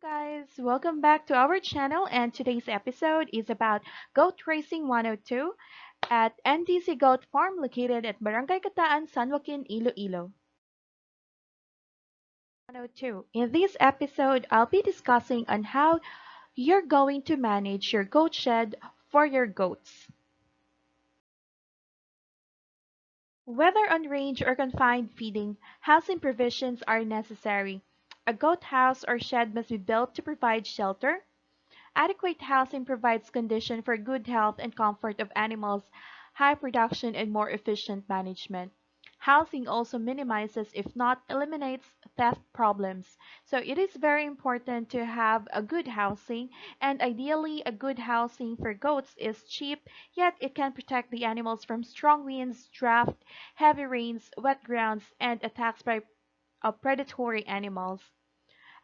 Guys, welcome back to our channel, and today's episode is about Goat Racing 102 at NTC Goat Farm located at Barangay Kataan, San Joaquin, Iloilo. 102. In this episode, I'll be discussing on how you're going to manage your goat shed for your goats. Whether on range or confined feeding, housing provisions are necessary. A goat house or shed must be built to provide shelter. Adequate housing provides condition for good health and comfort of animals, high production, and more efficient management. Housing also minimizes, if not eliminates, theft problems. So it is very important to have a good housing, and ideally a good housing for goats is cheap, yet it can protect the animals from strong winds, drought, heavy rains, wet grounds, and attacks by predatory animals.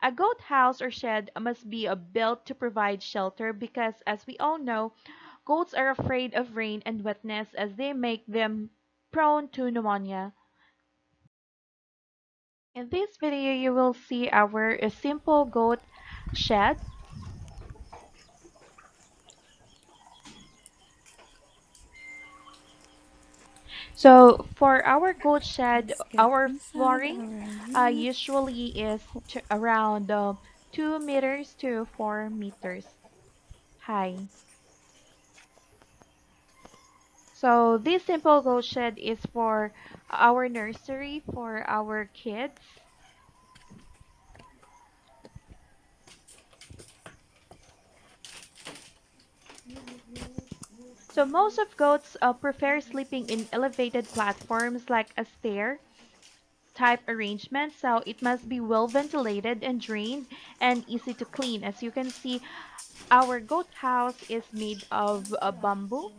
A goat house or shed must be built to provide shelter because, as we all know, goats are afraid of rain and wetness as they make them prone to pneumonia. In this video, you will see our simple goat shed. So for our goat shed, Let's get our inside flooring already. usually is around 2 meters to 4 meters high. So this simple goat shed is for our nursery for our kids. So most of goats prefer sleeping in elevated platforms like a stair type arrangement. So it must be well ventilated and drained and easy to clean. As you can see, our goat house is made of bamboo.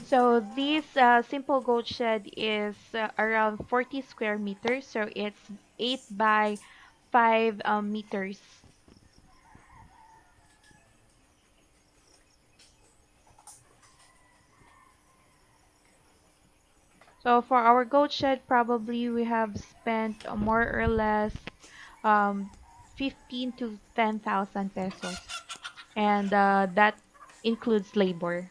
So this simple goat shed is around 40 square meters. So it's 8 by 5 meters. So for our goat shed, probably we have spent more or less um, 15 to 10,000 pesos, and that includes labor.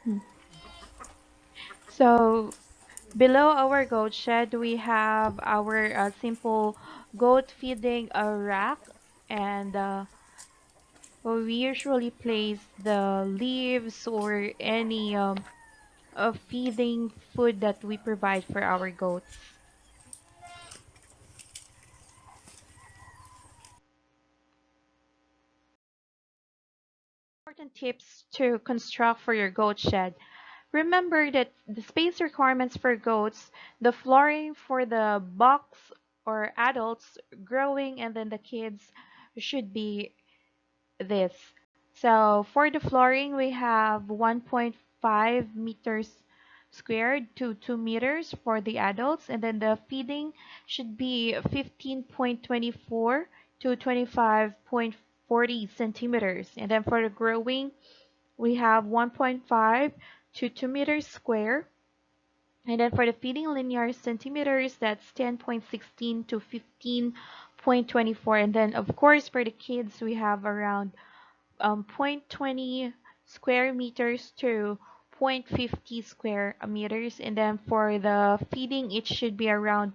Hmm. So below our goat shed, we have our simple goat feeding rack, and we usually place the leaves or any feeding food that we provide for our goats. Important tips to construct for your goat shed. Remember that the space requirements for goats, the flooring for the box or adults growing, and then the kids should be this. So for the flooring, we have 1.5 meters squared to 2 meters for the adults, and then the feeding should be 15.24 to 25.40 centimeters. And then for the growing, we have 1.5 to 2 meters square. And then for the feeding linear centimeters, that's 10.16 to 15.24. And then of course for the kids, we have around zero point 0.20 square meters to zero point 0.50 square meters. And then for the feeding, it should be around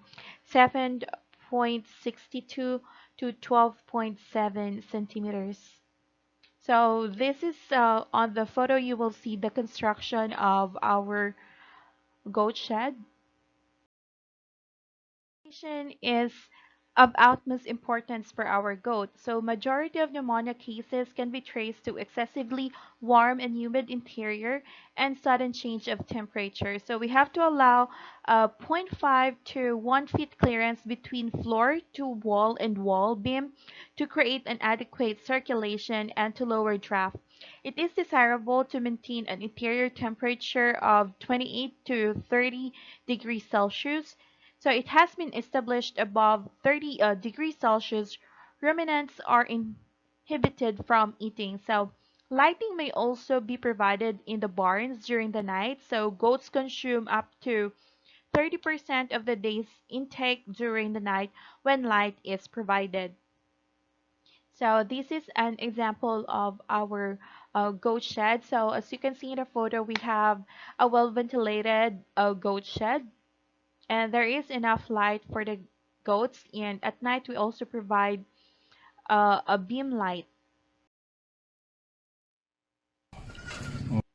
7.62 to 12.7 centimeters. So this is on the photo, you will see the construction of our goat shed. Is of utmost importance for our goat. So majority of pneumonia cases can be traced to excessively warm and humid interior and sudden change of temperature. So we have to allow zero point 0.5 to 1 feet clearance between floor to wall and wall beam to create an adequate circulation and to lower draft. It is desirable to maintain an interior temperature of 28 to 30 degrees Celsius. So it has been established above 30 degrees Celsius, ruminants are inhibited from eating. So lighting may also be provided in the barns during the night. So goats consume up to 30% of the day's intake during the night when light is provided. So this is an example of our goat shed. So as you can see in the photo, we have a well ventilated goat shed, and there is enough light for the goats. And at night, we also provide a beam light.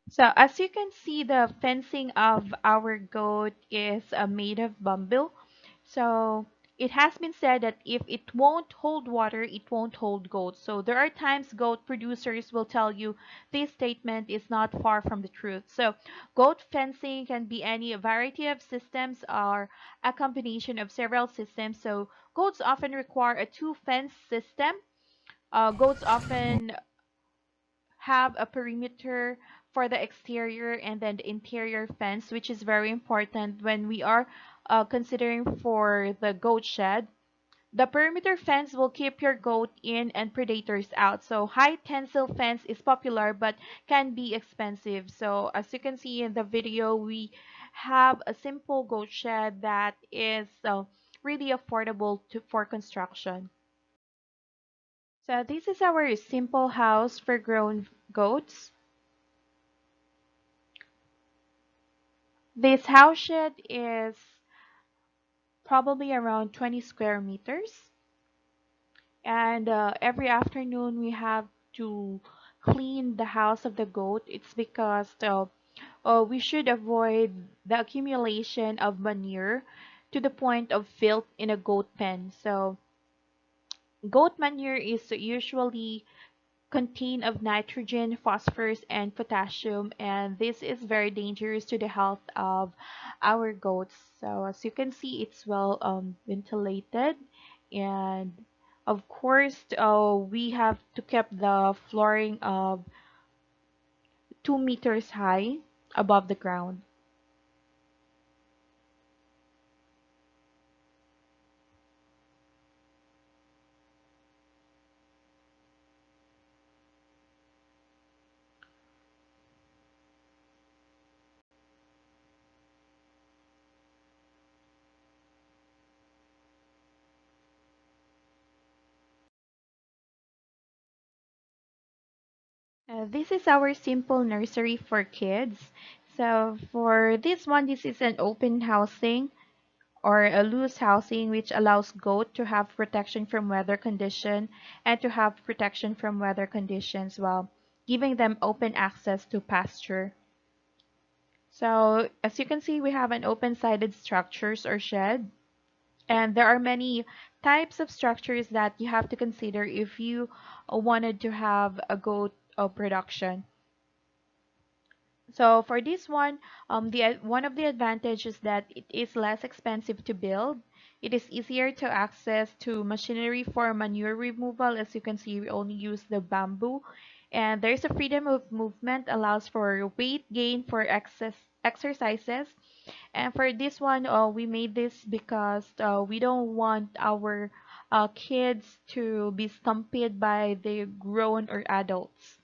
So as you can see, the fencing of our goat is made of bamboo. So it has been said that if it won't hold water, it won't hold goats. So there are times goat producers will tell you this statement is not far from the truth. So goat fencing can be any variety of systems or a combination of several systems. So goats often require a two fence system. Goats often have a perimeter for the exterior and then the interior fence, which is very important when we are considering for the goat shed. The perimeter fence will keep your goat in and predators out. So high tensile fence is popular but can be expensive. So as you can see in the video, we have a simple goat shed that is really affordable for construction. So this is our simple house for grown goats. This house shed is probably around 20 square meters. And every afternoon we have to clean the house of the goat. It's because we should avoid the accumulation of manure to the point of filth in a goat pen. So goat manure is usually contain of nitrogen, phosphorus, and potassium, and this is very dangerous to the health of our goats. So as you can see, it's well ventilated, and of course, we have to keep the flooring of 2 meters high above the ground. This is our simple nursery for kids. So for this one, this is an open housing or a loose housing which allows goat to have protection from weather condition and to have protection from weather conditions while giving them open access to pasture. So as you can see, we have an open-sided structures or shed, and there are many types of structures that you have to consider if you wanted to have a goat production. So for this one, one of the advantages that it is less expensive to build. It is easier to access to machinery for manure removal. As you can see, we only use the bamboo, and there is a freedom of movement, allows for weight gain for exercises. And for this one, we made this because we don't want our kids to be stumped by the grown or adults.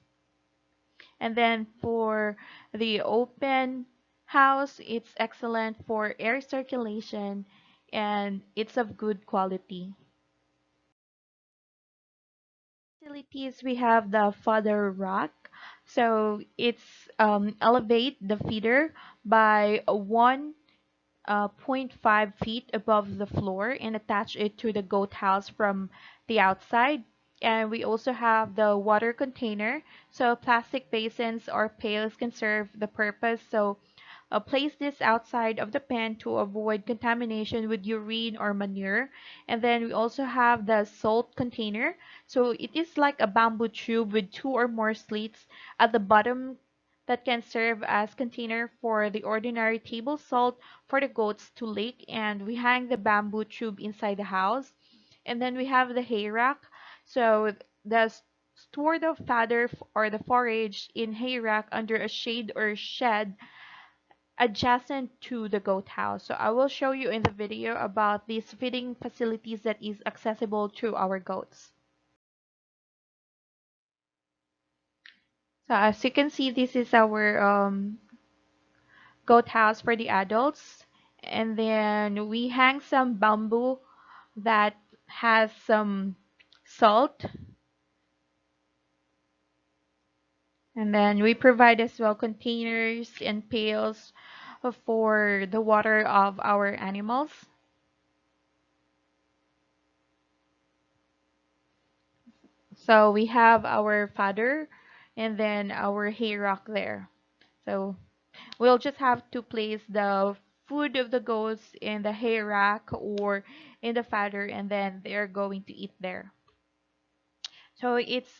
And then for the open house, it's excellent for air circulation and it's of good quality. Facilities, we have the fodder rack. So it's elevate the feeder by 0.5 feet above the floor and attach it to the goat house from the outside. And we also have the water container. So plastic basins or pails can serve the purpose. So Place this outside of the pen to avoid contamination with urine or manure. And then we also have the salt container. So it is like a bamboo tube with two or more slits at the bottom that can serve as container for the ordinary table salt for the goats to lick. And we hang the bamboo tube inside the house. And then we have the hay rack. So the store the fodder or the forage in hay rack under a shade or shed adjacent to the goat house. So I will show you in the video about these feeding facilities that is accessible to our goats. So as you can see, this is our goat house for the adults. And then we hang some bamboo that has some salt. And then we provide as well containers and pails for the water of our animals. So we have our fodder and then our hay rock there. So we'll just have to place the food of the goats in the hay rack or in the fodder, and then they're going to eat there. So it's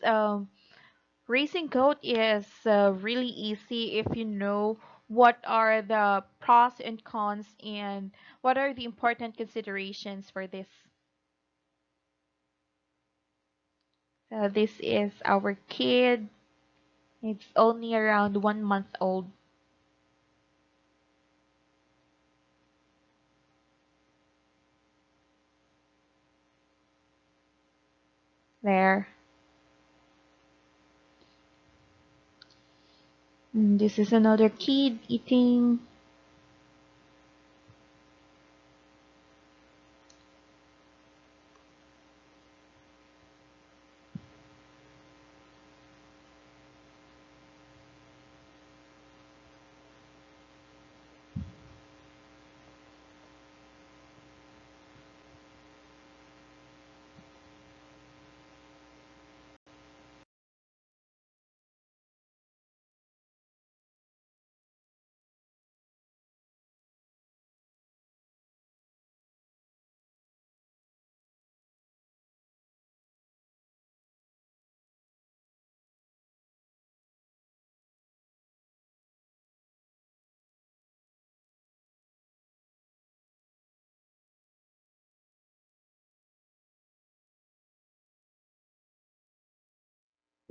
raising goat is really easy if you know what are the pros and cons and what are the important considerations for this. So this is our kid. It's only around 1 month old. There. And this is another kid eating.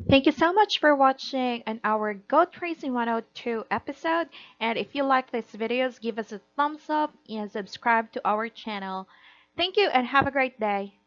Thank you so much for watching an our Goat Racing 102 episode. And if you like these videos, give us a thumbs up and subscribe to our channel. Thank you and have a great day.